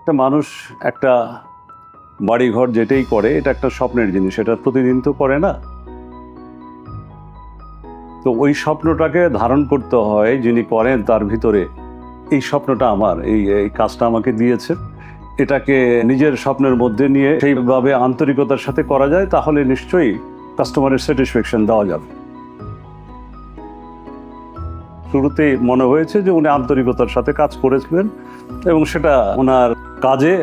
একটা মানুষ একটা বাড়িঘর যেটাই করে এটা একটা স্বপ্নের জিনিস, এটা প্রতিদিন তো করে না। তো ওই স্বপ্নটাকে ধারণ করতে হয়, যিনি করেন তার ভিতরে এই স্বপ্নটা আমার, এই এই কাজটা আমাকে দিয়েছে, এটাকে নিজের স্বপ্নের মধ্যে নিয়ে সেইভাবে আন্তরিকতার সাথে করা যায়, তাহলে নিশ্চয়ই কাস্টমারের স্যাটিসফ্যাকশন দেওয়া যাবে। শুরুতেই মনে হয়েছে যে উনি আন্তরিকতার সাথে কাজ করেছিলেন এবং সেটা ওনার কাজে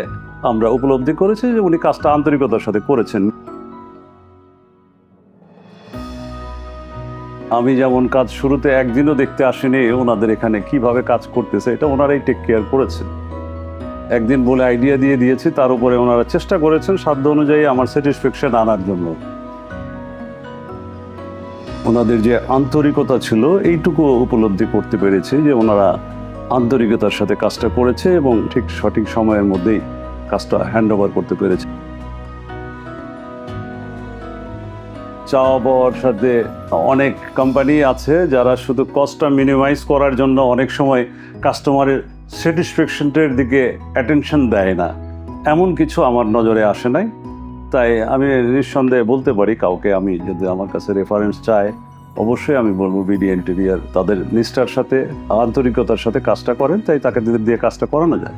আমরা উপলব্ধি করেছি যে উনি কাজটা আন্তরিকতার সাথে করেছেন। আমি যেমন কাজ শুরুতে একদিনও দেখতে আসিনি ওনাদের এখানে কিভাবে কাজ করতেছে, এটা ওনারাই টেক কেয়ার করেছেন। একদিন বলে আইডিয়া দিয়ে দিয়েছি, তার উপরে ওনারা চেষ্টা করেছেন সাধ্য অনুযায়ী আমার স্যাটিসফ্যাকশন আনার জন্য। ওনাদের যে আন্তরিকতা ছিল এইটুকু উপলব্ধি করতে পেরেছি যে ওনারা আন্তরিকতার সাথে কাজটা করেছে এবং ঠিক সঠিক সময়ের মধ্যেই কাজটা হ্যান্ড ওভার করতে পেরেছে। চাওয়া পাওয়ার সাথে অনেক কোম্পানি আছে যারা শুধু কস্টটা মিনিমাইজ করার জন্য অনেক সময় কাস্টমারের স্যাটিসফ্যাকশনটার দিকে অ্যাটেনশন দেয় না, এমন কিছু আমার নজরে আসে নাই। তাই আমি নিঃসন্দেহে বলতে পারি, কাউকে আমি যদি আমার কাছে রেফারেন্স চায় অবশ্যই আমি বলবো বিডি ইন্টেরিয়র তাদের নিষ্ঠার সাথে আন্তরিকতার সাথে কাজটা করেন, তাই তাকে দিয়ে কাজটা করানো যায়।